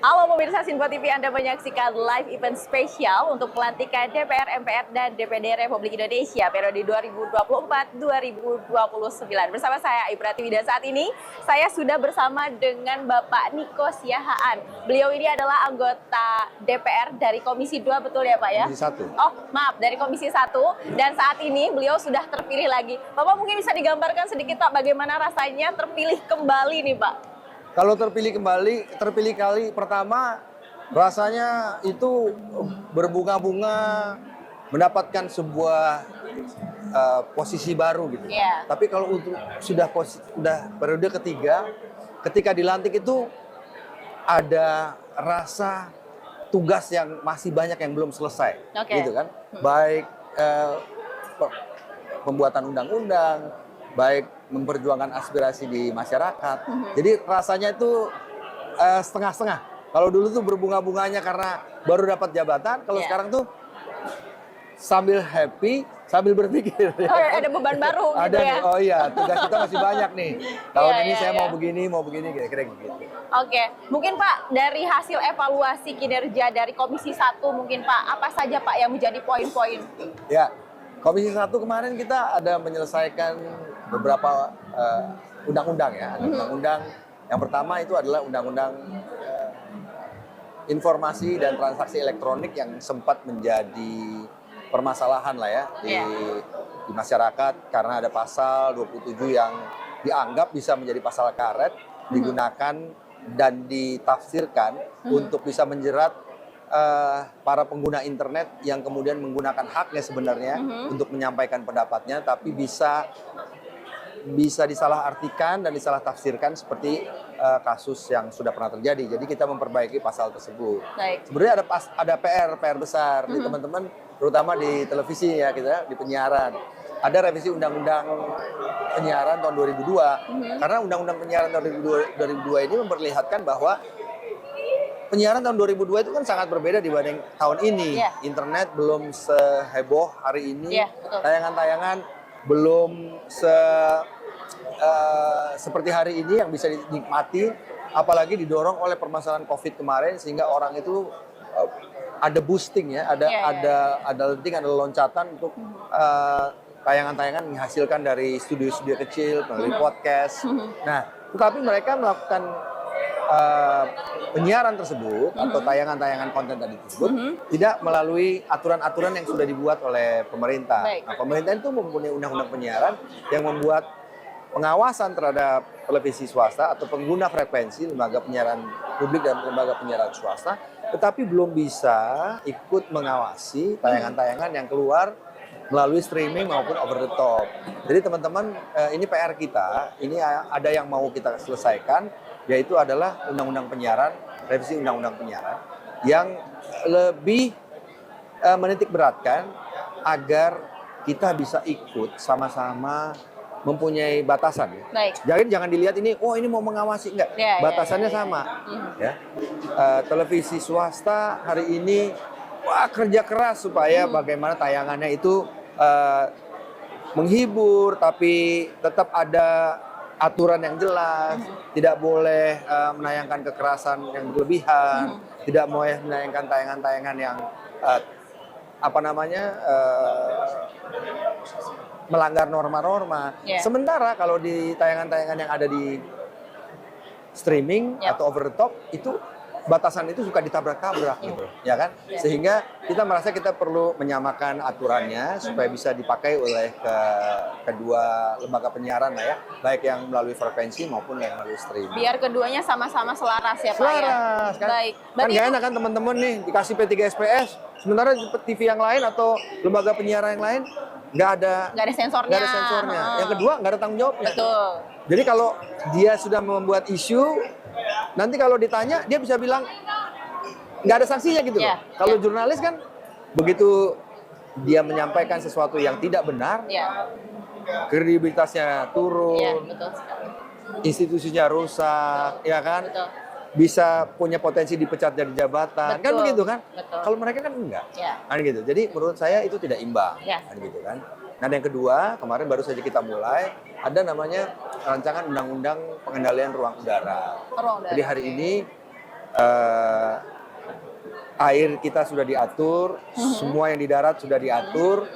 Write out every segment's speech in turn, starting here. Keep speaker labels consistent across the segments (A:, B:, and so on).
A: Halo pemirsa Sinpo TV, Anda menyaksikan live event spesial untuk pelantikan DPR, MPR, dan DPD Republik Indonesia periode 2024-2029. Bersama saya, Ibra Tiwi, dan saat ini saya sudah bersama dengan Bapak Niko Siahaan. Beliau ini adalah anggota DPR dari Komisi 2, betul ya Pak ya?
B: Komisi 1.
A: Oh, maaf, dari Komisi 1. Dan saat ini beliau sudah terpilih lagi. Bapak mungkin bisa digambarkan sedikit Pak bagaimana rasanya terpilih kembali nih Pak?
B: Kalau terpilih kali pertama rasanya itu berbunga-bunga, mendapatkan sebuah posisi baru gitu.
A: Yeah.
B: Tapi kalau untuk sudah periode ketiga, ketika dilantik itu ada rasa tugas yang masih banyak yang belum selesai, gitu kan? Baik pembuatan undang-undang, baik memperjuangkan aspirasi di masyarakat. Jadi rasanya itu setengah-setengah. Kalau dulu tuh berbunga-bunganya karena baru dapat jabatan, kalau sekarang tuh sambil happy, sambil berpikir.
A: Oh, ada beban baru gitu
B: ada
A: ya?
B: Nih, oh iya, tugas kita masih banyak nih. Tahun ini saya mau begini, kira-kira gitu.
A: Oke, mungkin Pak dari hasil evaluasi kinerja dari Komisi 1 mungkin Pak, apa saja Pak yang menjadi poin-poin?
B: Ya, Komisi 1 kemarin kita ada menyelesaikan beberapa undang-undang ya. Ada undang-undang yang pertama itu adalah undang-undang informasi dan transaksi elektronik yang sempat menjadi permasalahan lah ya di masyarakat karena ada pasal 27 yang dianggap bisa menjadi pasal karet digunakan dan ditafsirkan untuk bisa menjerat para pengguna internet yang kemudian menggunakan haknya sebenarnya untuk menyampaikan pendapatnya, tapi bisa disalahartikan dan disalah tafsirkan seperti kasus yang sudah pernah terjadi. Jadi kita memperbaiki pasal tersebut.
A: Baik.
B: Sebenarnya ada PR besar di teman-teman, terutama di televisi ya kita, di penyiaran. Ada revisi Undang-Undang Penyiaran tahun 2002. Karena Undang-Undang Penyiaran tahun 2002 ini memperlihatkan bahwa penyiaran tahun 2002 itu kan sangat berbeda dibanding tahun ini. Internet belum seheboh hari ini. Tayangan-tayangan belum seperti hari ini yang bisa dinikmati, apalagi didorong oleh permasalahan COVID kemarin sehingga orang itu ada boosting ya, ada lenting, ada loncatan untuk tayangan-tayangan menghasilkan dari studio-studio kecil, melalui podcast. Nah, tetapi mereka melakukan penyiaran tersebut atau tayangan-tayangan konten tadi tersebut tidak melalui aturan-aturan yang sudah dibuat oleh pemerintah. Nah, pemerintah itu mempunyai undang-undang penyiaran yang membuat pengawasan terhadap televisi swasta atau pengguna frekuensi lembaga penyiaran publik dan lembaga penyiaran swasta, tetapi belum bisa ikut mengawasi tayangan-tayangan yang keluar melalui streaming maupun over the top. Jadi teman-teman, ini PR kita, ini ada yang mau kita selesaikan, yaitu adalah undang-undang penyiaran, revisi undang-undang penyiaran yang lebih menitik beratkan agar kita bisa ikut sama-sama mempunyai batasan. Jangan dilihat ini, oh ini mau mengawasi, enggak. Batasannya sama. Ya. Televisi swasta hari ini kerja keras supaya bagaimana tayangannya itu menghibur, tapi tetap ada aturan yang jelas, tidak boleh menayangkan kekerasan yang berlebihan, tidak boleh menayangkan tayangan-tayangan yang melanggar norma-norma. Sementara kalau di tayangan-tayangan yang ada di streaming atau over the top itu batasan itu suka ditabrak-tabrak gitu, ya kan? Sehingga kita merasa kita perlu menyamakan aturannya supaya bisa dipakai oleh kedua lembaga penyiaran lah ya, baik yang melalui frekuensi maupun yang melalui streaming.
A: Biar keduanya sama-sama selaras ya Pak ya?
B: Selaras kan?
A: Baik.
B: Kan gak enak kan teman-teman nih dikasih P3SPS, sementara TV yang lain atau lembaga penyiaran yang lain nggak ada sensornya. Nggak ada sensornya. Yang kedua nggak ada tanggung jawabnya.
A: Betul.
B: Jadi kalau dia sudah membuat isu, nanti kalau ditanya dia bisa bilang nggak ada sanksinya gitu loh. Kalau jurnalis kan begitu dia menyampaikan sesuatu yang tidak benar, kredibilitasnya turun, institusinya rusak, ya kan? Bisa punya potensi dipecat dari jabatan, kan begitu kan? Kalau mereka kan enggak, kan gitu. Jadi menurut saya itu tidak imbang, kan gitu kan. Nah yang kedua, kemarin baru saja kita mulai, ada namanya rancangan undang-undang pengendalian ruang udara. Jadi hari ini eh, air kita sudah diatur, semua yang di darat sudah diatur,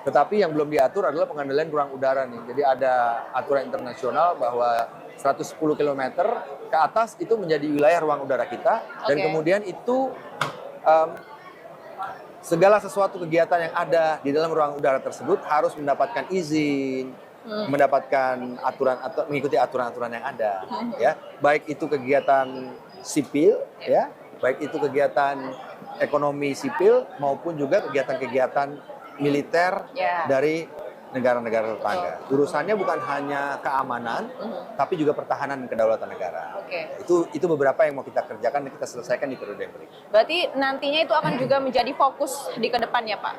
B: tetapi yang belum diatur adalah pengendalian ruang udara nih. Jadi ada aturan internasional bahwa 110 km ke atas itu menjadi wilayah ruang udara kita, dan kemudian itu segala sesuatu kegiatan yang ada di dalam ruang udara tersebut harus mendapatkan izin, mendapatkan aturan atau mengikuti aturan-aturan yang ada, ya. Baik itu kegiatan sipil, ya, baik itu kegiatan ekonomi sipil maupun juga kegiatan-kegiatan militer dari negara-negara tetangga. Urusannya bukan hanya keamanan, tapi juga pertahanan dan kedaulatan negara. Itu beberapa yang mau kita kerjakan dan kita selesaikan di periode yang berikut.
A: Berarti nantinya itu akan juga menjadi fokus di kedepannya, Pak?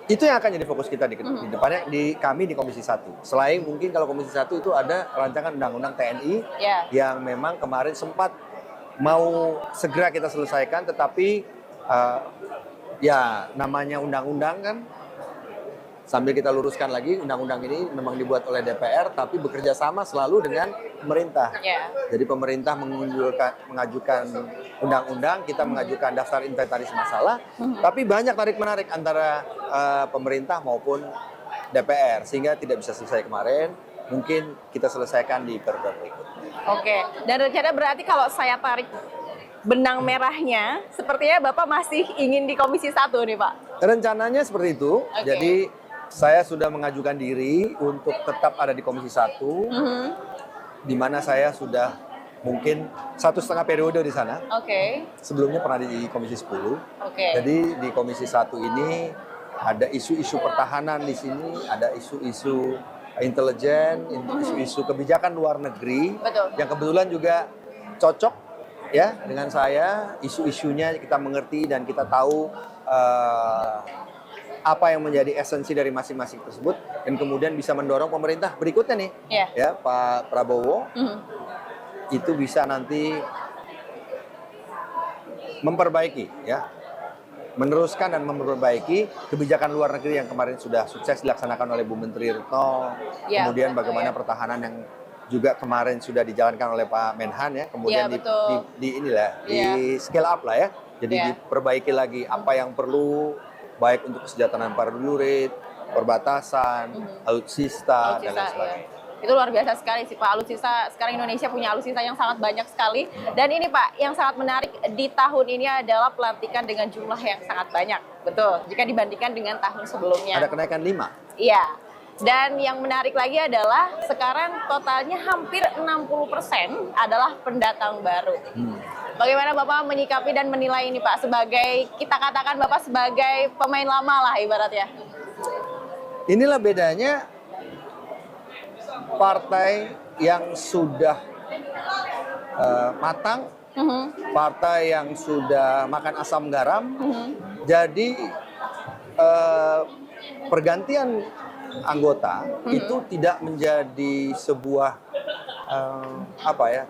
B: Itu yang akan jadi fokus kita di depannya, kami di Komisi 1. Selain mungkin kalau Komisi 1 itu ada rancangan undang-undang TNI yang memang kemarin sempat mau segera kita selesaikan, tetapi ya namanya undang-undang kan, sambil kita luruskan lagi, undang-undang ini memang dibuat oleh DPR, tapi bekerja sama selalu dengan pemerintah. Jadi pemerintah mengajukan undang-undang, kita mengajukan daftar inventaris masalah, tapi banyak tarik-menarik antara pemerintah maupun DPR, sehingga tidak bisa selesai kemarin. Mungkin kita selesaikan di periode berikutnya.
A: Dan rencana berarti kalau saya tarik benang merahnya, sepertinya Bapak masih ingin di Komisi 1 nih, Pak?
B: Rencananya seperti itu. Jadi saya sudah mengajukan diri untuk tetap ada di Komisi 1, di mana saya sudah mungkin 1,5 periode di sana. Sebelumnya pernah di Komisi 10. Jadi di Komisi 1 ini ada isu-isu pertahanan di sini, ada isu-isu intelijen, isu-isu kebijakan luar negeri, yang kebetulan juga cocok ya dengan saya. Isu-isunya kita mengerti dan kita tahu apa yang menjadi esensi dari masing-masing tersebut, dan kemudian bisa mendorong pemerintah berikutnya nih, ya Pak Prabowo, itu bisa nanti memperbaiki, ya, meneruskan dan memperbaiki kebijakan luar negeri yang kemarin sudah sukses dilaksanakan oleh Bu Menteri Retno, kemudian bagaimana pertahanan yang juga kemarin sudah dijalankan oleh Pak Menhan, ya, kemudian di scale up lah, ya, jadi diperbaiki lagi apa yang perlu, baik untuk kesejahteraan para prajurit, perbatasan, alutsista, dan lain sebagainya.
A: Itu luar biasa sekali sih, Pak. Alutsista, sekarang Indonesia punya alutsista yang sangat banyak sekali. Dan ini, Pak, yang sangat menarik di tahun ini adalah pelantikan dengan jumlah yang sangat banyak. Betul, jika dibandingkan dengan tahun sebelumnya.
B: Ada kenaikan 5.
A: Iya. Dan yang menarik lagi adalah sekarang totalnya hampir 60% adalah pendatang baru. Bagaimana Bapak menyikapi dan menilai ini, Pak? Sebagai, kita katakan Bapak sebagai pemain lama lah ibaratnya.
B: Inilah bedanya partai yang sudah matang, partai yang sudah makan asam garam. Jadi pergantian anggota itu tidak menjadi sebuah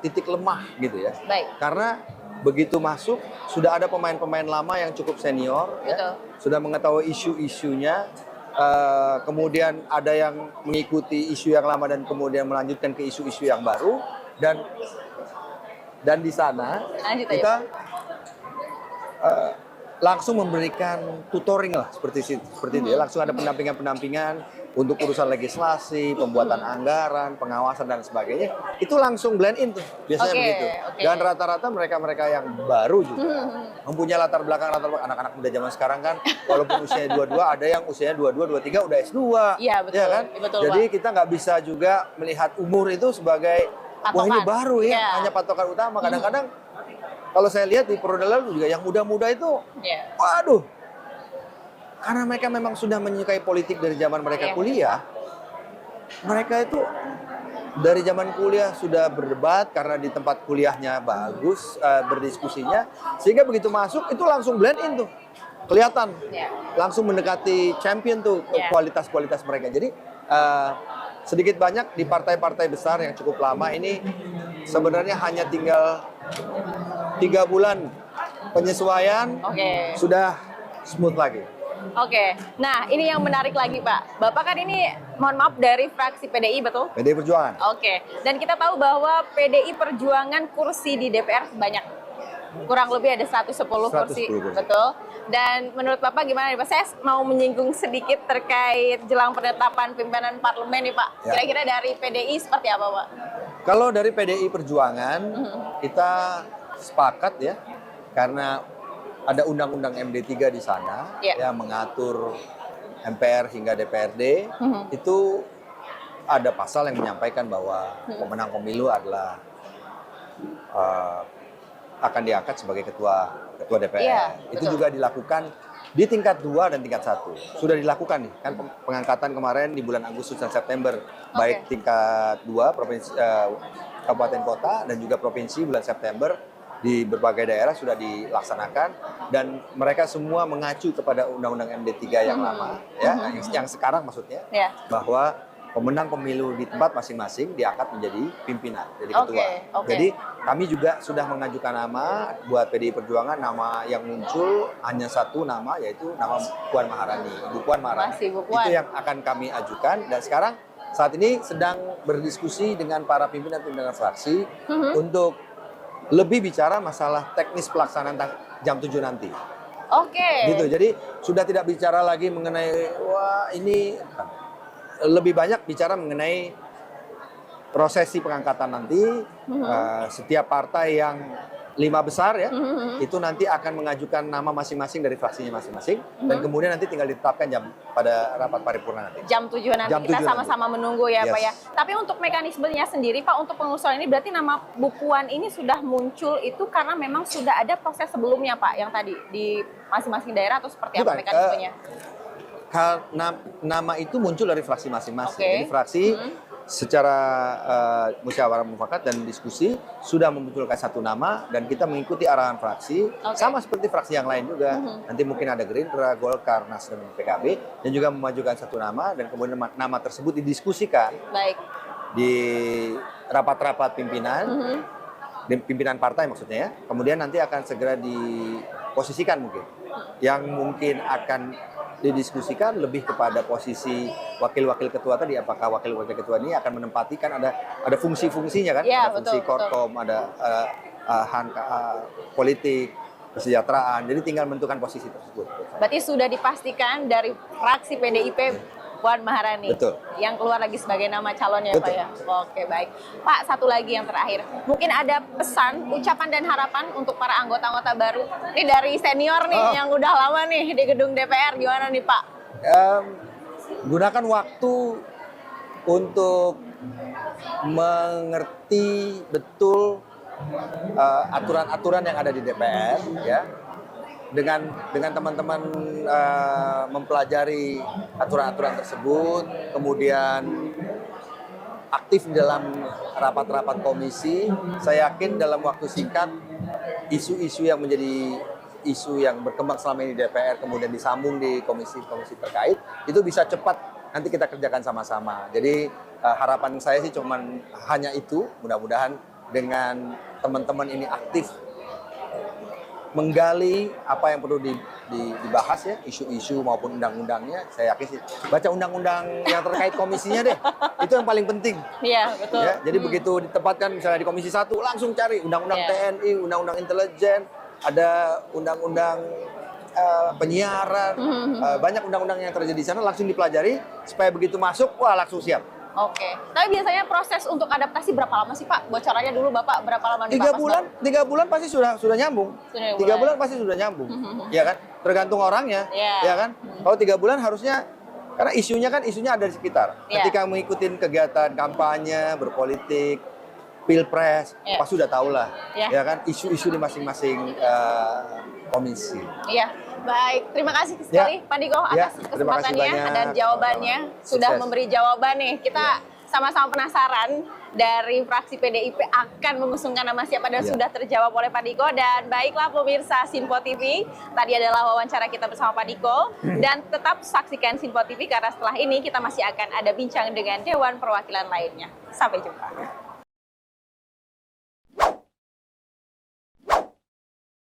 B: titik lemah gitu ya. Karena begitu masuk sudah ada pemain-pemain lama yang cukup senior, ya, sudah mengetahui isu-isunya, kemudian ada yang mengikuti isu yang lama dan kemudian melanjutkan ke isu-isu yang baru, dan di sana kita langsung memberikan tutoring lah seperti itu ya, langsung ada pendampingan untuk urusan legislasi, pembuatan anggaran, pengawasan dan sebagainya, itu langsung blend in tuh biasanya begitu. Dan rata-rata mereka yang baru juga mempunyai latar belakang anak-anak muda zaman sekarang kan, walaupun usianya 22, ada yang usianya 22, 23 udah S2, ya kan? Jadi kita nggak bisa juga melihat umur itu sebagai wah ini baru ya, hanya patokan utama. Kadang-kadang kalau saya lihat di periode lalu juga yang muda-muda itu, waduh, karena mereka memang sudah menyukai politik dari zaman mereka kuliah, mereka itu dari zaman kuliah sudah berdebat karena di tempat kuliahnya bagus, berdiskusinya, sehingga begitu masuk itu langsung blend in tuh, kelihatan, langsung mendekati champion tuh kualitas-kualitas mereka. Jadi sedikit banyak di partai-partai besar yang cukup lama ini sebenarnya hanya tinggal 3 bulan penyesuaian, sudah smooth lagi.
A: Nah ini yang menarik lagi, Pak. Bapak kan ini, mohon maaf, dari fraksi PDI, betul?
B: PDI Perjuangan.
A: Dan kita tahu bahwa PDI Perjuangan kursi di DPR banyak. kurang lebih ada 110 kursi,
B: 110 kursi.
A: betul. Dan menurut Bapak gimana nih Pak? Saya mau menyinggung sedikit terkait jelang penetapan pimpinan parlemen nih Pak.
B: Ya.
A: Kira-kira dari PDI seperti apa Pak?
B: Kalau dari PDI Perjuangan, kita sepakat ya, karena ada undang-undang MD3 di sana yang mengatur MPR hingga DPRD, itu ada pasal yang menyampaikan bahwa pemenang pemilu adalah akan diangkat sebagai ketua DPR.
A: Iya,
B: Itu
A: betul.
B: juga dilakukan di tingkat 2 dan tingkat 1. Sudah dilakukan nih, kan pengangkatan kemarin di bulan Agustus dan September, baik tingkat 2 provinsi, kabupaten kota dan juga provinsi bulan September di berbagai daerah sudah dilaksanakan, dan mereka semua mengacu kepada Undang-Undang MD3 yang lama, ya, yang sekarang maksudnya, bahwa pemenang pemilu di tempat masing-masing diangkat menjadi pimpinan, jadi ketua. Jadi kami juga sudah mengajukan nama buat PDI Perjuangan, nama yang muncul hanya satu nama, yaitu nama Puan Maharani, Ibu Puan Maharani. Itu yang akan kami ajukan, dan sekarang saat ini sedang berdiskusi dengan para pimpinan-pimpinan fraksi untuk lebih bicara masalah teknis pelaksanaan jam 7 nanti. Gitu. Jadi sudah tidak bicara lagi mengenai wah ini, lebih banyak bicara mengenai prosesi pengangkatan nanti. Setiap partai yang 5 besar ya, itu nanti akan mengajukan nama masing-masing dari fraksinya masing-masing, dan kemudian nanti tinggal ditetapkan jam pada rapat paripurna nanti.
A: Jam 7 nanti
B: Jam
A: kita
B: 7
A: sama-sama menunggu ya Pak ya.
B: Yes.
A: Tapi untuk mekanismenya sendiri Pak, untuk pengusulan ini berarti nama Bu Puan ini sudah muncul itu karena memang sudah ada proses sebelumnya Pak, yang tadi di masing-masing daerah, atau seperti apa mekanismenya?
B: Nama itu muncul dari fraksi masing-masing. Jadi fraksi secara musyawarah mufakat dan diskusi sudah memunculkan satu nama, dan kita mengikuti arahan fraksi, sama seperti fraksi yang lain juga. Nanti mungkin ada Gerindra, Golkar, Nasdem, PKB, dan juga memajukan satu nama, dan kemudian nama tersebut didiskusikan di rapat-rapat pimpinan, pimpinan partai maksudnya ya. Kemudian nanti akan segera diposisikan mungkin. Yang mungkin akan didiskusikan lebih kepada posisi wakil-wakil ketua tadi, apakah wakil-wakil ketua ini akan menempati, kan ada fungsi-fungsinya kan, ada fungsi korkom, ada politik, kesejahteraan, jadi tinggal menentukan posisi tersebut.
A: Berarti sudah dipastikan dari fraksi PDIP Puan Maharani.
B: Betul.
A: Yang keluar lagi sebagai nama calonnya. Betul. Pak ya. Oke, baik. Pak, satu lagi yang terakhir. Mungkin ada pesan, ucapan dan harapan untuk para anggota-anggota baru. Ini dari senior nih yang udah lama nih di gedung DPR, gimana nih Pak?
B: Gunakan waktu untuk mengerti betul aturan-aturan yang ada di DPR ya. Dengan teman-teman mempelajari aturan-aturan tersebut, kemudian aktif di dalam rapat-rapat komisi, saya yakin dalam waktu singkat isu-isu yang menjadi isu yang berkembang selama ini di DPR kemudian disambung di komisi-komisi terkait, itu bisa cepat nanti kita kerjakan sama-sama. Jadi harapan saya sih cuman hanya itu, mudah-mudahan dengan teman-teman ini aktif menggali apa yang perlu dibahas ya, isu-isu maupun undang-undangnya. Saya yakin sih baca undang-undang yang terkait komisinya deh, itu yang paling penting.
A: Iya, betul.
B: Ya, jadi begitu ditempatkan misalnya di komisi 1, langsung cari undang-undang TNI, undang-undang intelijen, ada undang-undang penyiaran, banyak undang-undang yang terjadi di sana, langsung dipelajari supaya begitu masuk, wah langsung siap.
A: Oke. Tapi biasanya proses untuk adaptasi berapa lama sih Pak? Bocorannya dulu Bapak berapa lama di
B: 3 bulan, 3 bulan pasti sudah nyambung. 3 bulan pasti sudah nyambung. Ya kan? Tergantung orangnya. Ya kan? Kalau 3 bulan harusnya, karena isunya ada di sekitar. Ketika mengikuti kegiatan kampanye, berpolitik, pilpres, pasti sudah tahu lah. Ya kan? Isu-isu di masing-masing komisi.
A: Iya. Baik, terima kasih sekali Pak Diko atas kesempatannya dan jawabannya. Sudah memberi jawaban nih. Kita sama-sama penasaran dari fraksi PDIP akan mengusungkan nama siapa, dan sudah terjawab oleh Pak Diko. Dan baiklah pemirsa Sinpo TV, tadi adalah wawancara kita bersama Pak Diko. Dan tetap saksikan Sinpo TV karena setelah ini kita masih akan ada bincang dengan Dewan Perwakilan lainnya. Sampai jumpa.